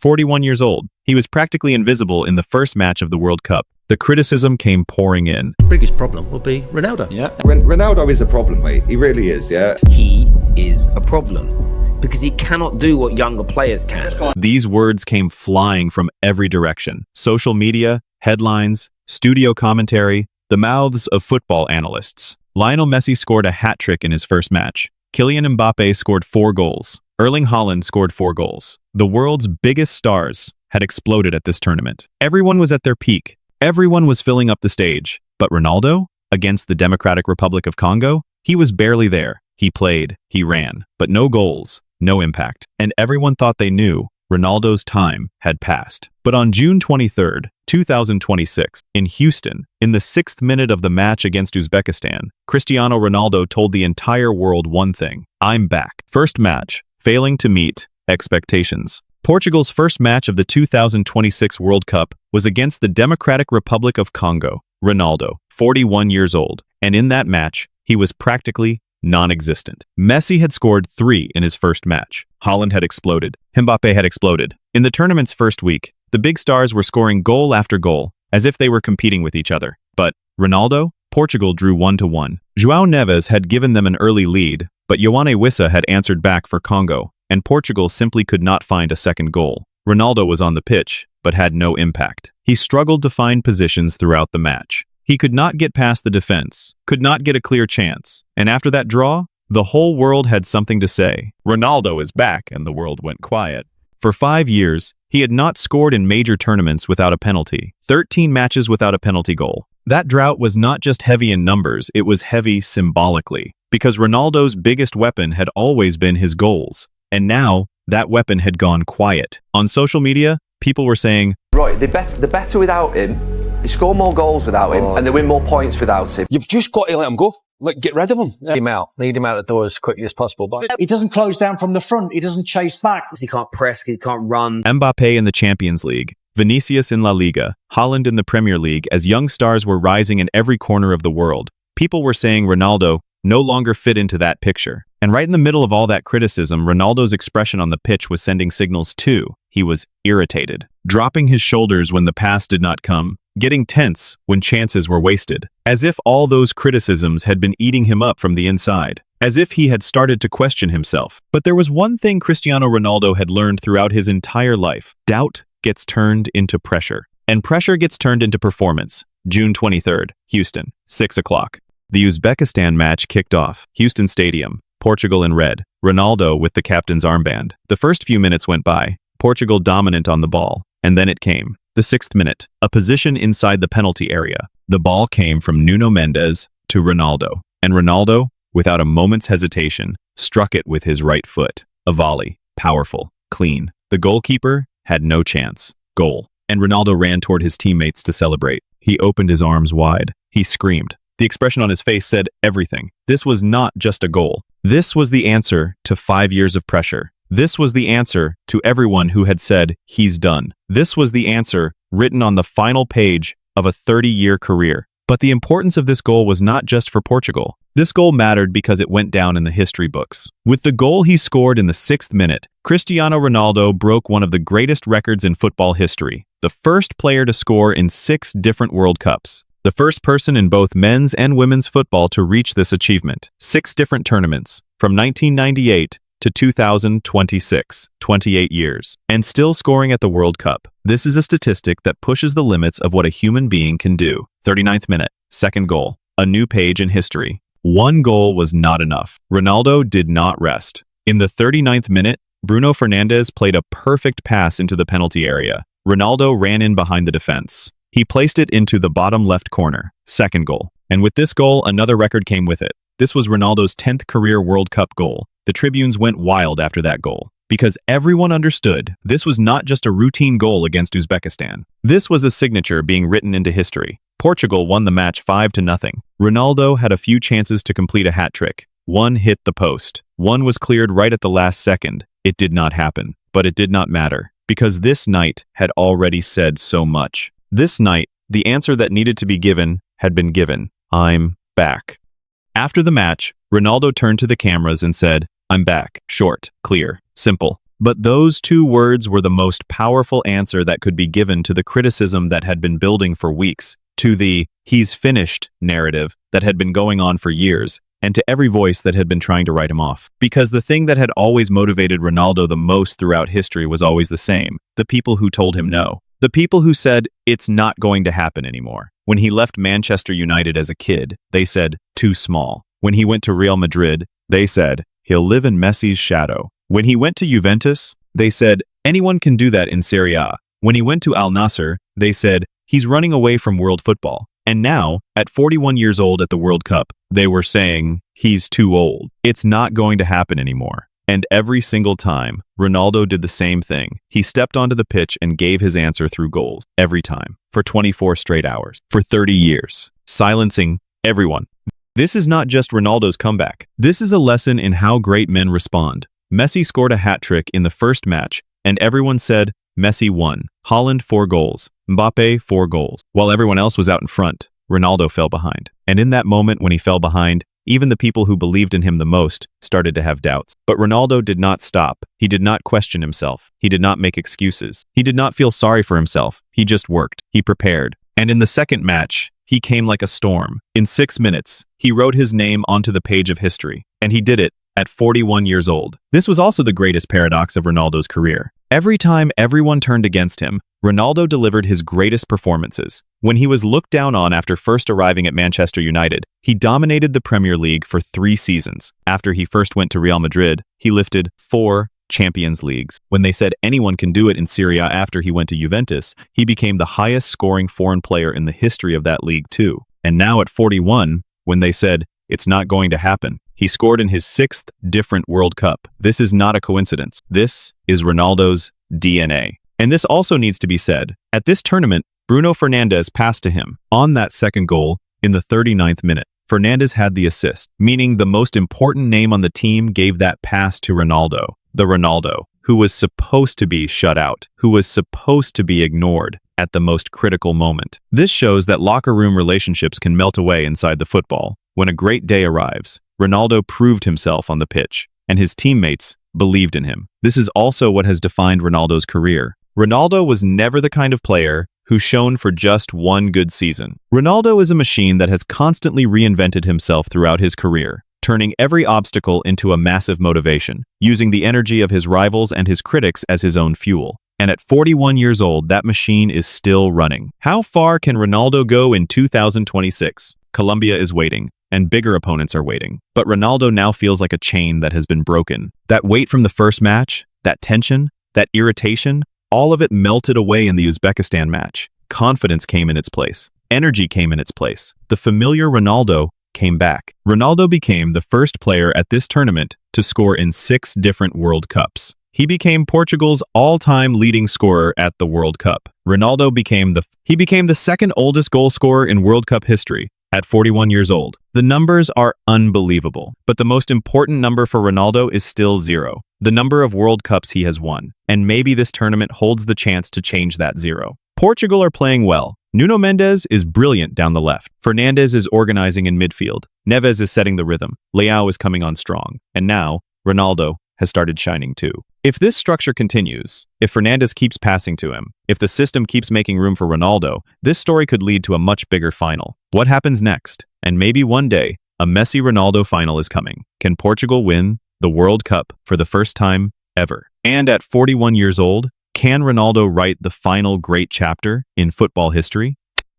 41 years old. He was practically invisible in the first match of the World Cup. The criticism came pouring in. Biggest problem will be Ronaldo. Yeah. Ronaldo is a problem, mate. He really is, yeah. He is a problem because he cannot do what younger players can. These words came flying from every direction. Social media, headlines, studio commentary, the mouths of football analysts. Lionel Messi scored a hat-trick in his first match. Kylian Mbappe scored 4 goals. Erling Haaland scored 4 goals. The world's biggest stars had exploded at this tournament. Everyone was at their peak. Everyone was filling up the stage. But Ronaldo, against the Democratic Republic of Congo, he was barely there. He played, he ran, but no goals, no impact. And everyone thought they knew Ronaldo's time had passed. But on June 23, 2026, in Houston, in the 6th minute of the match against Uzbekistan, Cristiano Ronaldo told the entire world one thing: I'm back. First match, failing to meet expectations. Portugal's first match of the 2026 World Cup was against the Democratic Republic of Congo. Ronaldo, 41 years old, and in that match, he was practically non-existent. Messi had scored 3 in his first match. Haaland had exploded. Mbappe had exploded. In the tournament's first week, the big stars were scoring goal after goal, as if they were competing with each other. But Ronaldo, Portugal drew 1-1. João Neves had given them an early lead, but Yoane Wissa had answered back for Congo, and Portugal simply could not find a second goal. Ronaldo was on the pitch, but had no impact. He struggled to find positions throughout the match. He could not get past the defense, could not get a clear chance. And after that draw, the whole world had something to say. Ronaldo is back, and the world went quiet. For 5 years, he had not scored in major tournaments without a penalty. 13 matches without a penalty goal. That drought was not just heavy in numbers, it was heavy symbolically. Because Ronaldo's biggest weapon had always been his goals. And now, that weapon had gone quiet. On social media, people were saying, "Right, they're better without him. They score more goals without him, and they win more points without him." You've just got to let him go. Like, get rid of him. Lead him out the door as quickly as possible. But he doesn't close down from the front. He doesn't chase back. He can't press, he can't run. Mbappe in the Champions League, Vinicius in La Liga, Haaland in the Premier League, as young stars were rising in every corner of the world. People were saying Ronaldo no longer fit into that picture. And right in the middle of all that criticism, Ronaldo's expression on the pitch was sending signals too. He was irritated, dropping his shoulders when the pass did not come, getting tense when chances were wasted, as if all those criticisms had been eating him up from the inside, as if he had started to question himself. But there was one thing Cristiano Ronaldo had learned throughout his entire life: doubt gets turned into pressure, and pressure gets turned into performance. June 23rd, Houston, 6 o'clock. The Uzbekistan match kicked off. Houston Stadium, Portugal in red, Ronaldo with the captain's armband. The first few minutes went by, Portugal dominant on the ball, and then it came. The 6th minute, a position inside the penalty area. The ball came from Nuno Mendes to Ronaldo, and Ronaldo, without a moment's hesitation, struck it with his right foot. A volley, powerful, clean. The goalkeeper had no chance. Goal. And Ronaldo ran toward his teammates to celebrate. He opened his arms wide. He screamed. The expression on his face said everything. This was not just a goal. This was the answer to 5 years of pressure. This was the answer to everyone who had said, he's done. This was the answer written on the final page of a 30-year career. But the importance of this goal was not just for Portugal. This goal mattered because it went down in the history books. With the goal he scored in the 6th minute, Cristiano Ronaldo broke one of the greatest records in football history. The first player to score in 6 different World Cups. The first person in both men's and women's football to reach this achievement. 6 different tournaments, from 1998 to 2026, 28 years, and still scoring at the World Cup. This is a statistic that pushes the limits of what a human being can do. 39th minute, 2nd goal, a new page in history. 1 goal was not enough. Ronaldo did not rest. In the 39th minute, Bruno Fernandes played a perfect pass into the penalty area. Ronaldo ran in behind the defense. He placed it into the bottom left corner. 2nd goal. And with this goal, another record came with it. This was Ronaldo's 10th career World Cup goal. The tribunes went wild after that goal, because everyone understood this was not just a routine goal against Uzbekistan. This was a signature being written into history. Portugal won the match 5-0. Ronaldo had a few chances to complete a hat-trick. 1 hit the post. 1 was cleared right at the last second. It did not happen, but it did not matter, because this night had already said so much. This night, the answer that needed to be given had been given. I'm back. After the match, Ronaldo turned to the cameras and said, I'm back. Short, clear, simple. But those two words were the most powerful answer that could be given to the criticism that had been building for weeks, to the "he's finished" narrative that had been going on for years, and to every voice that had been trying to write him off. Because the thing that had always motivated Ronaldo the most throughout history was always the same: the people who told him no. The people who said, it's not going to happen anymore. When he left Manchester United as a kid, they said, too small. When he went to Real Madrid, they said, he'll live in Messi's shadow. When he went to Juventus, they said, anyone can do that in Serie A. When he went to Al Nassr, they said, he's running away from world football. And now, at 41 years old at the World Cup, they were saying, he's too old. It's not going to happen anymore. And every single time, Ronaldo did the same thing. He stepped onto the pitch and gave his answer through goals. Every time. For 24 straight hours. For 30 years. Silencing everyone. This is not just Ronaldo's comeback. This is a lesson in how great men respond. Messi scored a hat-trick in the first match, and everyone said, Messi won. Haaland 4 goals. Mbappe 4 goals. While everyone else was out in front, Ronaldo fell behind. And in that moment when he fell behind, even the people who believed in him the most started to have doubts. But Ronaldo did not stop. He did not question himself. He did not make excuses. He did not feel sorry for himself. He just worked. He prepared. And in the second match, he came like a storm. In 6 minutes, he wrote his name onto the page of history. And he did it at 41 years old. This was also the greatest paradox of Ronaldo's career. Every time everyone turned against him, Ronaldo delivered his greatest performances. When he was looked down on after first arriving at Manchester United, he dominated the Premier League for 3 seasons. After he first went to Real Madrid, he lifted 4 Champions Leagues. When they said anyone can do it in Serie A after he went to Juventus, he became the highest scoring foreign player in the history of that league too. And now at 41, when they said, it's not going to happen, he scored in his 6th different World Cup. This is not a coincidence. This is Ronaldo's DNA. And this also needs to be said. At this tournament, Bruno Fernandes passed to him on that second goal in the 39th minute. Fernandes had the assist, meaning the most important name on the team gave that pass to Ronaldo. The Ronaldo, who was supposed to be shut out, who was supposed to be ignored at the most critical moment. This shows that locker room relationships can melt away inside the football. When a great day arrives, Ronaldo proved himself on the pitch, and his teammates believed in him. This is also what has defined Ronaldo's career. Ronaldo was never the kind of player who shone for just one good season. Ronaldo is a machine that has constantly reinvented himself throughout his career, turning every obstacle into a massive motivation, using the energy of his rivals and his critics as his own fuel. And at 41 years old, that machine is still running. How far can Ronaldo go in 2026? Colombia is waiting, and bigger opponents are waiting. But Ronaldo now feels like a chain that has been broken. That weight from the first match, that tension, that irritation, all of it melted away in the Uzbekistan match. Confidence came in its place. Energy came in its place. The familiar Ronaldo came back. Ronaldo became the first player at this tournament to score in 6 different World Cups. He became Portugal's all-time leading scorer at the World Cup. Ronaldo became the second oldest goal scorer in World Cup history at 41 years old. The numbers are unbelievable, but the most important number for Ronaldo is still 0. The number of World Cups he has won, and maybe this tournament holds the chance to change that 0. Portugal are playing well. Nuno Mendes is brilliant down the left. Fernandes is organizing in midfield. Neves is setting the rhythm. Leao is coming on strong. And now, Ronaldo has started shining too. If this structure continues, if Fernandes keeps passing to him, if the system keeps making room for Ronaldo, this story could lead to a much bigger final. What happens next? And maybe one day, a Messi-Ronaldo final is coming. Can Portugal win the World Cup for the first time ever? And at 41 years old, can Ronaldo write the final great chapter in football history?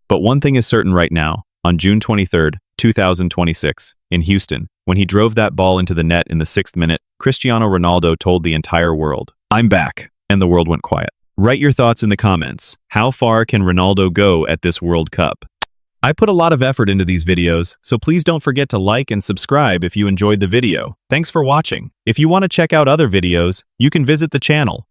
But one thing is certain right now, on June 23rd, 2026, in Houston, when he drove that ball into the net in the 6th minute, Cristiano Ronaldo told the entire world, "I'm back," and the world went quiet. Write your thoughts in the comments. How far can Ronaldo go at this World Cup? I put a lot of effort into these videos, so please don't forget to like and subscribe if you enjoyed the video. Thanks for watching. If you want to check out other videos, you can visit the channel.